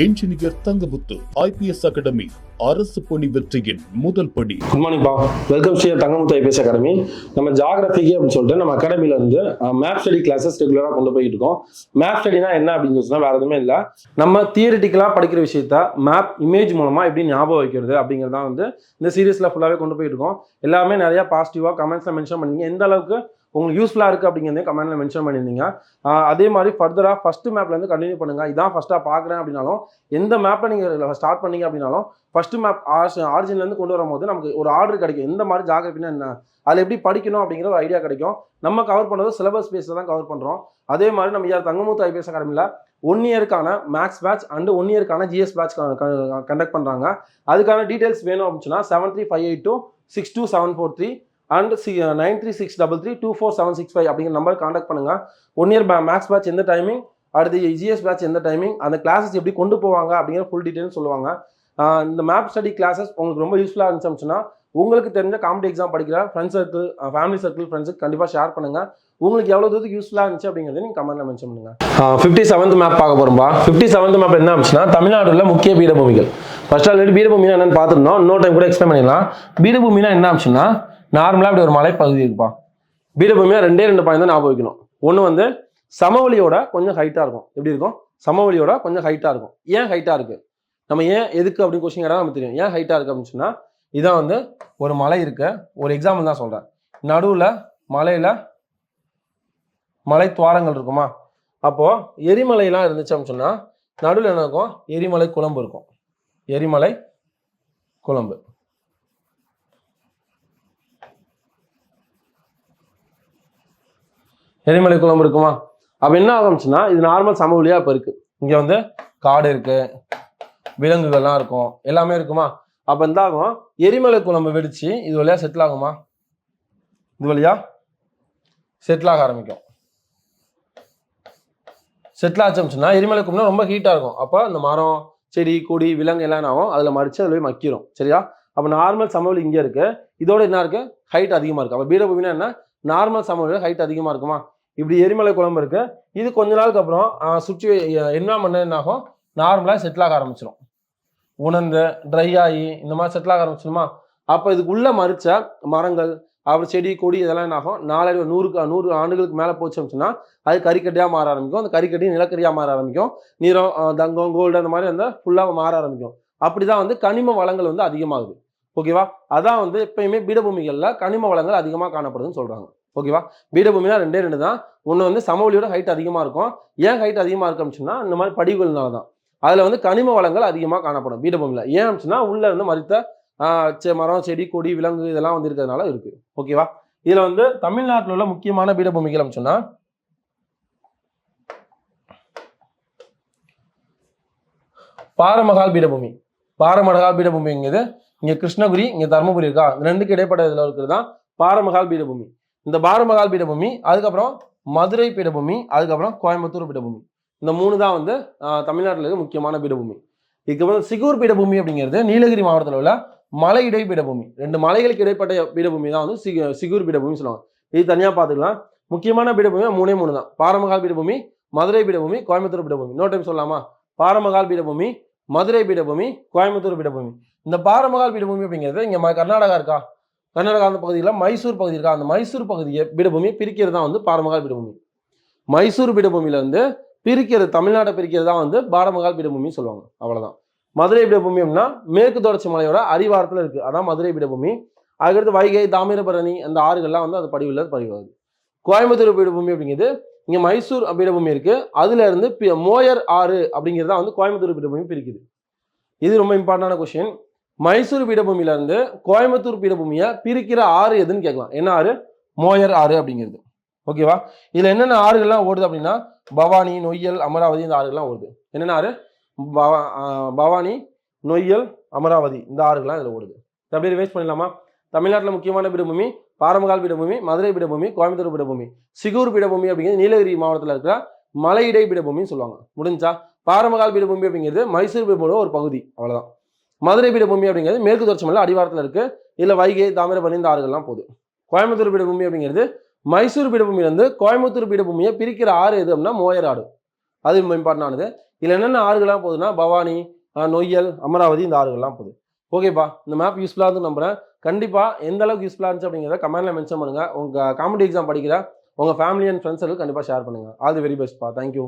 Engineer Thangamuthu IPS academy அரசு பணி வெற்றியின் முதல் படி. குட் மார்னிங் பா, welcome Shri Thangamuthu IPS academy. நம்ம ஜாகிரபிக்கு அப்படின்னு சொல்லிட்டு நம்ம அகாடமில இருந்து மேப் ஸ்டடி கிளாஸஸ் ரெகுலராக கொண்டு போயிட்டு இருக்கோம். மேப் ஸ்டடினா என்ன அப்படின்னு சொன்னா வேற எதுவுமே இல்லை, நம்ம தியரிட்டிக்கலா படிக்கிற விஷயத்த மேப் இமேஜ் மூலமா எப்படி ஞாபகம் வைக்கிறது அப்படிங்கிறதான் வந்து இந்த சீரீஸ்ல ஃபுல்லாவே கொண்டு போயிட்டு இருக்கோம். எல்லாமே நிறைய பாசிட்டிவா கமெண்ட்ஸ்ல மென்ஷன் பண்ணீங்க, எந்த அளவுக்கு உங்களுக்கு யூஸ்ஃபுல்லாக இருக்குது அப்படிங்கிறதே கமெண்ட்ல மென்ஷன் பண்ணியிருந்தீங்க. அதே மாதிரி ஃபர்தராக ஃபர்ஸ்ட் மேப்லேருந்து கண்டினியூ பண்ணுங்கள். இதான் ஃபஸ்ட்டாக பார்க்குறேன் அப்படின்னாலும், எந்த மேப்பை நீங்கள் ஸ்டார்ட் பண்ணீங்க அப்படின்னாலும் ஃபர்ஸ்ட் மேப் ஆரிஜின்லேருந்து கொண்டு வரும்போது நமக்கு ஒரு ஆர்டர் கிடைக்கும். எந்த மாதிரி ஜாகிரபினா என்ன, அதில் எப்படி படிக்கணும் அப்படிங்கிற ஒரு ஐடியா கிடைக்கும். நம்ம கவர் பண்ணுறது சிலபஸ் பேஸில் தான் கவர் பண்ணுறோம். அதே மாதிரி நம்ம தங்கமுத்து ஐபிஎஸ் அகாடமியில் 1 இயருக்கான மேக்ஸ் பேட்ச் அண்ட் 1 இயருக்கான ஜிஎஸ் பேட்ச் கண்டக்ட் பண்ணுறாங்க. அதுக்கான டீட்டெயில்ஸ் வேணும் அப்படின்னா 7358262743 அண்ட் 9363324765 அப்படிங்கிற நம்பர் கான்டாக்ட் பண்ணுங்க. 1 இயர் மேக்ஸ் பேட்ச் எந்த டைமிங், அடுத்து ஜிஎஸ் பேட்ச் எந்த டைமிங், அந்த கிளாஸஸ் எப்படி கொண்டு போவாங்க அப்படிங்கிற ஃபுல் டீட்டெயில் சொல்லுவாங்க. இந்த மேப் ஸ்டடி கிளாஸஸ் உங்களுக்கு ரொம்ப யூஸ்ஃபுல்லாக இருந்துச்சுன்னா உங்களுக்கு தெரிஞ்ச காம்படிட்டிவ் எக்ஸாம் படிக்கிற ஃப்ரெண்ட்ஸ் சர்க்கிள், ஃபேமிலி சர்க்கிள், ஃப்ரெண்ட்ஸுக்கு கண்டிப்பாக ஷேர் பண்ணுங்க. உங்களுக்கு எவ்வளோ தூரத்துக்கு யூஸ்ஃபுல்லாக இருந்துச்சு அப்படிங்கிறத நீங்கள் கமெண்ட்ல மென்ஷன் பண்ணுங்க. 57th மேப் பார்க்க போகிறோம்பா. 57th மேப் என்ன ஆச்சுன்னா, தமிழ்நாடுல முக்கிய பீடபூமிகள். ஃபர்ஸ்ட் ஆல்ரெடி பீடபூமினா என்னன்னு பார்த்துருந்தோம், இன்னொரு டைம் கூட எக்ஸ்பிளைன் பண்ணிடலாம். பீடபூமினா என்ன ஆச்சுன்னா, நார்மலாக இப்படி ஒரு மலைப்பகுதி இருப்பா. பீடபூமியா 2 பாயிண்ட் தான் ஞாபகம் வைக்கணும். ஒன்று வந்து சமவெளியோட கொஞ்சம் ஹைட்டாக இருக்கும். எப்படி இருக்கும்? சமவெளியோட கொஞ்சம் ஹைட்டாக இருக்கும். ஏன் ஹைட்டாக இருக்கு, நம்ம ஏன் எதுக்கு அப்படின்னு கொஸ்டின் கேட்டால் நமக்கு தெரியும். ஏன் ஹைட்டாக இருக்கு அப்படின்னு சொன்னால், இதான் வந்து ஒரு மலை இருக்கு. ஒரு எக்ஸாம்பிள் தான் சொல்கிறேன். நடுவில் மலையில் மலை துவாரங்கள் இருக்குமா, அப்போது எரிமலையெல்லாம் இருந்துச்சு அப்படின்னு சொன்னால் நடுவில் என்ன இருக்கும்? எரிமலை குழம்பு இருக்கும். எரிமலை குழம்பு. எரிமலை குழம்பு இருக்குமா? அப்போ என்ன ஆகும்ச்சுன்னா, இது நார்மல் சமவெளியாக இப்போ இருக்குது. இங்கே வந்து காடு இருக்குது, விலங்குகள்லாம் இருக்கும், எல்லாமே இருக்குமா. அப்போ என்ன ஆகும்? எரிமலை குழம்பு வெடிச்சு இது வழியாக செட்டில் ஆகுமா? இது வழியாக செட்டில் ஆக ஆரம்பிக்கும். செட்டில் ஆச்சோம்னா எரிமலை குழம்புனா ரொம்ப ஹீட்டாக இருக்கும். அப்போ அந்த மரம், செடி, கொடி, விலங்கு எல்லாம் ஆகும், அதில் மறித்து அதில் போய் மக்கிரும். சரியா? அப்போ நார்மல் சமவெளி இங்கே இருக்குது, இதோட என்ன இருக்குது? ஹைட் அதிகமாக இருக்குது. அப்போ பீடபூமினா என்ன? நார்மல் சமவெளியில் ஹைட் அதிகமாக இருக்குமா. இப்படி எரிமலை குழம்பு இருக்கு. இது கொஞ்ச நாளுக்கு அப்புறம் சுற்றி என்விரான்மெண்ட் என்ன ஆகும்? நார்மலாக செட்டில் ஆக ஆரம்பிச்சிடும். உணர்ந்து ட்ரை ஆகி இந்த மாதிரி செட்டில் ஆக ஆரம்பிச்சிடுமா. அப்போ இதுக்குள்ள மறிச்ச மரங்கள், அப்புறம் செடி, கொடி இதெல்லாம் என்ன ஆகும்? 100 ஆண்டுகளுக்கு மேலே போச்சு அப்படின்னா அது கறிக்கட்டியாக மாற ஆரம்பிக்கும். அந்த கறிக்கட்டி நிலக்கரியாக மாற ஆரம்பிக்கும். நீரம், தங்கம், கோல்டு அந்த மாதிரி அந்த ஃபுல்லாக மாற ஆரம்பிக்கும். அப்படிதான் வந்து கனிம வளங்கள் வந்து அதிகமாகுது. ஓகேவா? அதான் வந்து எப்பயுமே பீடபூமிகளில் கனிம வளங்கள் அதிகமாக காணப்படுதுன்னு சொல்றாங்க. ஓகேவா? பீடபூமினா 2 தான். ஒன்று வந்து சமவெளியோட ஹைட் அதிகமாக இருக்கும். ஏன் ஹைட் அதிகமாக இருக்கு அப்படின்னா, இந்த மாதிரி படிவுகள்னால தான். அதில் வந்து கனிம வளங்கள் அதிகமாக காணப்படும் பீடபூமியில். ஏன் அப்படின்னா, உள்ள இருந்து மறித்த மரம், செடி, கொடி, விலங்கு இதெல்லாம் வந்து இருக்கிறதுனால இருக்கு. ஓகேவா? இதில் வந்து தமிழ்நாட்டில் உள்ள முக்கியமான பீடபூமிகள் அப்படின்னா, பாரமகால் பீடபூமி. பாரமகால் பீடபூமிங்கிறது இங்கே கிருஷ்ணகிரி, இங்கே தருமபுரி இருக்கா, இந்த 2க்கு இடைப்பட்ட இதில் இருக்கிறது தான் பாரமகால் பீடபூமி. இந்த பாரமகால் பீடபூமி, அதுக்கப்புறம் மதுரை பீடபூமி, அதுக்கப்புறம் கோயம்புத்தூர் பீடபூமி. இந்த 3 தான் வந்து தமிழ்நாட்டில் இருக்க முக்கியமான பீடபூமி. இதுக்கு வந்து சிகூர் பீடபூமி அப்படிங்கிறது நீலகிரி மாவட்டத்தில் உள்ள மலை இடை பீடபூமி. 2 மலைகளுக்கு இடைப்பட்ட பீடபூமி தான் வந்து சிகூர் பீடபூமி சொல்லுவாங்க. இது தனியாக பார்த்துக்கலாம். முக்கியமான பீடபூமி 3 தான். பாரமகால் பீடபூமி, மதுரை பீடபூமி, கோயம்புத்தூர் பீடபூமி. இன்னொரு டைம் சொல்லலாமா? பாரமகால் பீடபூமி, மதுரை பீடபூமி, கோயம்புத்தூர் பீடபூமி. இந்த பாரமகால் பீடபூமி அப்படிங்கிறது இங்கே கர்நாடகா இருக்கா, கர்நாடகா அந்த பகுதியில் மைசூர் பகுதி இருக்கா, அந்த மைசூர் பகுதியை பீடபூமியை பிரிக்கிறது தான் வந்து பாரமகால் பீடபூமி. மைசூர் பீடபூமியிலேருந்து பிரிக்கிறது, தமிழ்நாட்டை பிரிக்கிறது தான் வந்து பாரமகால் பீடபூமி சொல்லுவாங்க. அவ்வளோதான். மதுரை பீடபூமி அப்படின்னா மேற்கு தொடர்ச்சி மலையோட அடிவாரத்தில் இருக்குது, அதான் மதுரை பீடபூமி. அதுக்கடுத்து வைகை, தாமிரபரணி அந்த ஆறுகள்லாம் வந்து அந்த படிவில் பதிவாகுது. கோயம்புத்தூர் பீடபூமி அப்படிங்கிறது இங்கே மைசூர் பீடபூமி இருக்குது, அதுல இருந்து மோயர் ஆறு அப்படிங்கிறதா வந்து கோயம்புத்தூர் பீடபூமி பிரிக்குது. இது ரொம்ப இம்பார்ட்டன்டான கொஸ்டின். மைசூர் பீடபூமியில இருந்து கோயம்புத்தூர் பீடபூமியை பிரிக்கிற ஆறு எதுன்னு கேட்கலாம். என்ன ஆறு? மோயர் ஆறு அப்படிங்கிறது. ஓகேவா? இதுல என்னென்ன ஆறுகள்லாம் ஓடுது அப்படின்னா, பவானி, நொய்யல், அமராவதி இந்த ஆறுகள்லாம் ஓடுது. என்னென்ன ஆறு? பவானி, நொய்யல், அமராவதி இந்த ஆறுகள்லாம் இதில் ஓடுது. அப்படியே ரிவைஸ் பண்ணிடலாமா? தமிழ்நாட்டில் முக்கியமான பீடபூமி பாரமகால் பீடபூமி, மதுரை பீடபூமி, கோயம்புத்தூர் பீடபூமி. சிகூர் பீடபூமி அப்படிங்கிறது நீலகிரி மாவட்டத்தில் இருக்கிற மலையிடை பீடபூமின்னு சொல்லுவாங்க. முடிஞ்சா? பாரமகால் பீடபூமி அப்படிங்கிறது மைசூர் பீடபூமியோட ஒரு பகுதி, அவ்வளவுதான். மதுரை பீடபூமி அப்படிங்கிறது மேற்கு தொடர்ச்சி மலை அடிவாரத்தில் இருக்கு, இல்ல வைகை, தாமிரபரணி இந்த ஆறுகள்லாம் போகுது. கோயம்புத்தூர் பீடபூமி அப்படிங்கிறது மைசூர் பீடபூமியிலிருந்து கோயம்புத்தூர் பீடபூமியை பிரிக்கிற ஆறு எது அப்படின்னா மோயர் ஆறு. அது இம்பார்ட்டன்டானது. இதில் என்னென்ன ஆறுகள்லாம் போகுதுன்னா பவானி, நொய்யல், அமராவதி, இந்த ஆறுகள்லாம் போகுது. ஓகேப்பா, இந்த மேப் யூஸ்ஃபுல்லாக இருந்து நம்புறேன். கண்டிப்பாக எந்த அளவுக்கு யூஸ்ஃபுல்லாக இருந்துச்சு அப்படிங்கிறத கமெண்ட்ல மென்ஷன் பண்ணுங்க. உங்கள் காம்படிட்டிவ் எக்ஸாம் படிக்கிற உங்கள் ஃபேமிலி அண்ட் ஃப்ரெண்ட்ஸுக்கு கண்டிப்பாக ஷேர் பண்ணுங்க. ஆல் தி வெரி பெஸ்ட்ப்பா. தேங்க்யூ.